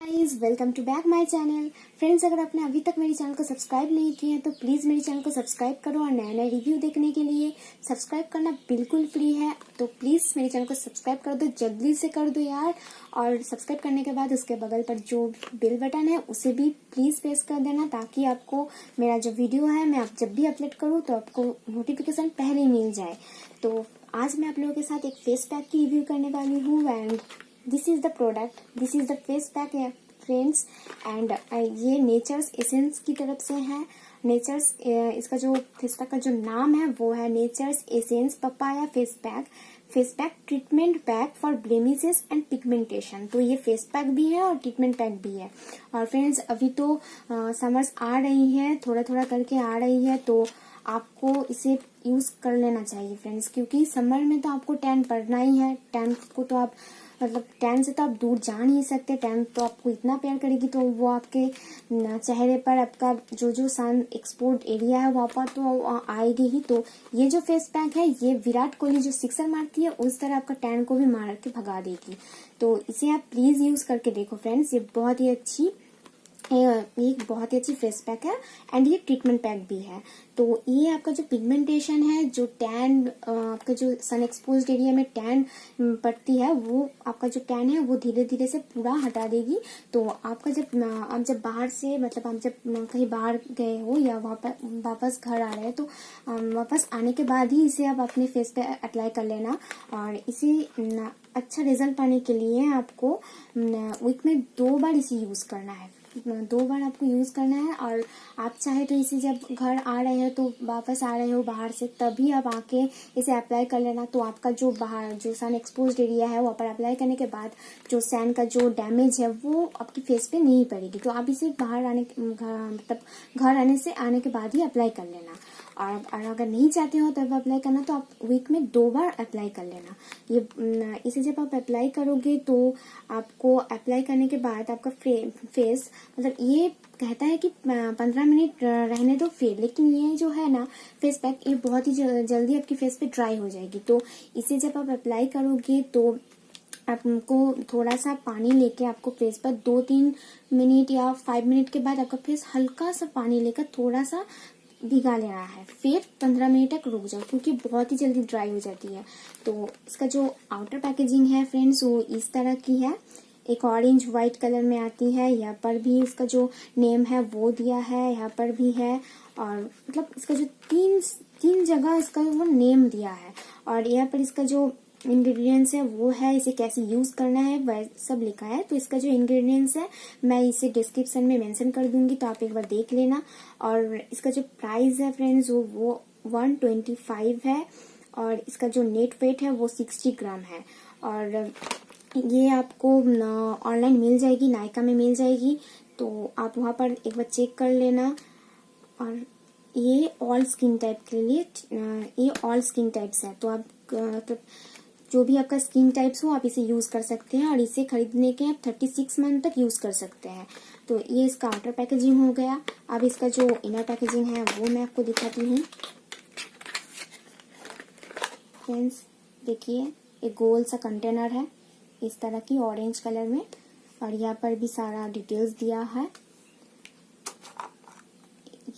Guys welcome to back my channel. Friends, अगर आपने अभी तक मेरे चैनल को सब्सक्राइब नहीं किया है तो प्लीज़ मेरे चैनल को सब्सक्राइब करो और नया नया रिव्यू देखने के लिए सब्सक्राइब करना बिल्कुल फ्री है। तो प्लीज़ मेरे चैनल को सब्सक्राइब कर दो, जल्दी से कर दो यार। और सब्सक्राइब करने के बाद उसके बगल पर जो बेल बटन है उसे भी प्लीज़ प्रेस कर देना, ताकि आपको मेरा जो वीडियो है मैं जब भी अपलोड करूँ तो आपको नोटिफिकेशन पहले मिल जाए। तो आज मैं आप लोगों के साथ एक फेस पैक की रिव्यू करने वाली हूँ and this is the product, this is the face pack है फ्रेंड्स। एंड ये नेचर्स एसेंस की तरफ से है। नेचर्स इसका जो फेस पैक का जो नाम है वो है nature's essence papaya face pack treatment pack for blemishes and pigmentation. तो ये फेस पैक भी है और ट्रीटमेंट पैक भी है। और फ्रेंड्स, अभी तो समर्स आ रही है, थोड़ा थोड़ा करके आ रही है, तो आपको इसे यूज कर लेना चाहिए फ्रेंड्स, क्योंकि समर में तो आपको टैन पड़ना ही है। टैन को तो आप टैन से तो आप दूर जा नहीं सकते। टैन तो आपको इतना प्यार करेगी तो वो आपके चेहरे पर आपका जो सन एक्सपोर्ट एरिया है वहाँ पर तो आएगी ही। तो ये जो फेस पैक है ये विराट कोहली जो सिक्सर मारती है उस तरह आपका टैन को भी मार के भगा देगी। तो इसे आप प्लीज यूज करके देखो फ्रेंड्स, ये बहुत ही अच्छी फेस पैक है एंड ये ट्रीटमेंट पैक भी है। तो ये आपका जो पिगमेंटेशन है, जो टैन आपका जो सन एक्सपोज्ड एरिया में टैन पड़ती है, वो आपका जो टैन है वो धीरे धीरे से पूरा हटा देगी। तो आपका आप जब बाहर से आप जब कहीं बाहर गए हो या वापस घर आ रहे हैं तो वापस आने के बाद ही इसे आप अपने फेस पे अप्लाई कर लेना। और इसे अच्छा रिजल्ट पाने के लिए आपको वीक में 2 बार इसे यूज करना है। 2 बार आपको यूज करना है। और आप चाहे तो इसे जब घर आ रहे हो तो वापस आ रहे हो बाहर से तभी आप आके इसे अप्लाई कर लेना। तो आपका जो बाहर जो सन एक्सपोज्ड एरिया है वहाँ पर अप्लाई करने के बाद जो सैन का जो डैमेज है वो आपकी फेस पे नहीं पड़ेगी। तो आप इसे बाहर घर आने के बाद ही अप्लाई कर लेना। और अगर नहीं चाहते हो तब अप्लाई करना तो आप वीक में 2 बार अप्लाई कर लेना। ये इसे जब आप अप्लाई करोगे तो आपको अप्लाई करने के बाद आपका फेस ये कहता है कि 15 मिनट रहने दो फिर, लेकिन ये जो है ना फेस पैक ये बहुत ही जल्दी आपकी फेस पे ड्राई हो जाएगी। तो इसे जब आप अप्लाई करोगे तो आपको थोड़ा सा पानी लेके आपको फेस पर 2-3 मिनट या 5 मिनट के बाद आपका फेस हल्का सा पानी लेकर थोड़ा सा भिगा लेना है। फिर 15 मिनट तक रुक जाओ, क्योंकि बहुत ही जल्दी ड्राई हो जाती है। तो इसका जो आउटर पैकेजिंग है फ्रेंड्स वो इस तरह की है, एक ऑरेंज व्हाइट कलर में आती है। यहाँ पर भी इसका जो नेम है वो दिया है, यहाँ पर भी है। और इसका जो तीन जगह इसका वो नेम दिया है। और यहाँ पर इसका जो इंग्रेडिएंट्स है वो है, इसे कैसे यूज करना है वह सब लिखा है। तो इसका जो इंग्रेडिएंट्स है मैं इसे डिस्क्रिप्शन में मेंशन कर दूंगी, तो आप एक बार देख लेना। और इसका जो प्राइस है फ्रेंड्स वो 125 है। और इसका जो नेट वेट है वो 60 ग्राम है। और ये आपको ऑनलाइन मिल जाएगी, नायका में मिल जाएगी, तो आप वहाँ पर एक बार चेक कर लेना। और ये ऑल स्किन टाइप के लिए ये ऑल स्किन टाइप्स है। तो आप जो भी आपका स्किन टाइप्स हो आप इसे यूज कर सकते हैं। और इसे खरीदने के आप 36 मंथ तक यूज कर सकते हैं। तो ये इसका आउटर पैकेजिंग हो गया। अब इसका जो इनर पैकेजिंग है वो मैं आपको दिखाती हूँ फ्रेंड्स। देखिए, एक गोल सा कंटेनर है इस तरह की ऑरेंज कलर में, और यहाँ पर भी सारा डिटेल्स दिया है।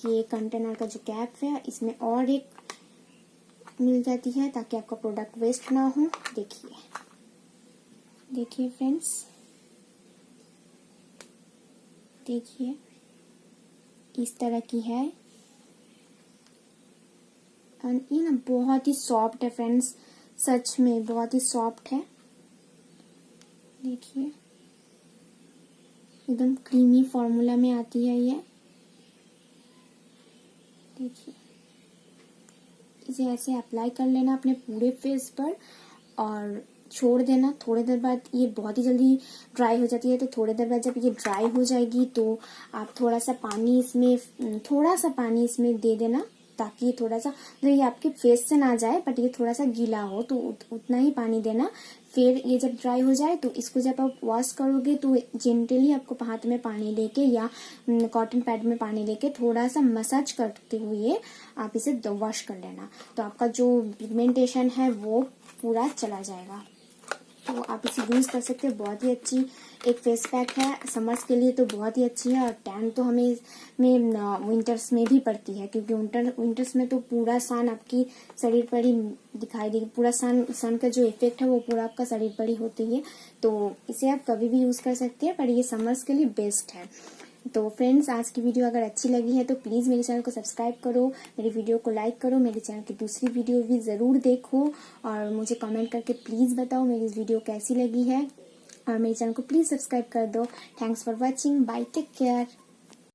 ये कंटेनर का जो कैप है इसमें और एक मिल जाती है ताकि आपका प्रोडक्ट वेस्ट ना हो। देखिए फ्रेंड्स, देखिए इस तरह की है। और ये ना बहुत ही सॉफ्ट है फ्रेंड्स, सच में बहुत ही सॉफ्ट है। देखिए एकदम क्रीमी फॉर्मूला में आती है ये। देखिए, इसे ऐसे अप्लाई कर लेना अपने पूरे फेस पर और छोड़ देना। थोड़ी देर बाद ये बहुत ही जल्दी ड्राई हो जाती है। तो थोड़ी देर बाद जब ये ड्राई हो जाएगी तो आप थोड़ा सा पानी इसमें दे देना, ताकि ये थोड़ा सा ये आपके फेस से ना जाए, बट ये थोड़ा सा गीला हो, तो उतना ही पानी देना। फिर ये जब ड्राई हो जाए तो इसको जब आप वॉश करोगे तो जेंटली आपको हाथ में पानी लेके या कॉटन पैड में पानी लेके थोड़ा सा मसाज करते हुए आप इसे वॉश कर लेना। तो आपका जो पिगमेंटेशन है वो पूरा चला जाएगा। तो आप इसे यूज कर सकते हैं, बहुत ही अच्छी एक फेस पैक है, समर्स के लिए तो बहुत ही अच्छी है। और टैन तो हमें विंटर्स में भी पड़ती है, क्योंकि विंटर्स में तो पूरा सन आपकी शरीर पर ही दिखाई देगी, पूरा सन का जो इफेक्ट है वो पूरा आपका शरीर पर ही होती है। तो इसे आप कभी भी यूज कर सकते हैं, पर ये समर्स के लिए बेस्ट है। तो फ्रेंड्स, आज की वीडियो अगर अच्छी लगी है तो प्लीज़ मेरे चैनल को सब्सक्राइब करो, मेरी वीडियो को लाइक करो, मेरे चैनल की दूसरी वीडियो भी ज़रूर देखो और मुझे कमेंट करके प्लीज़ बताओ मेरी वीडियो कैसी लगी है। और मेरे चैनल को प्लीज़ सब्सक्राइब कर दो। Thanks for watching, bye, take care.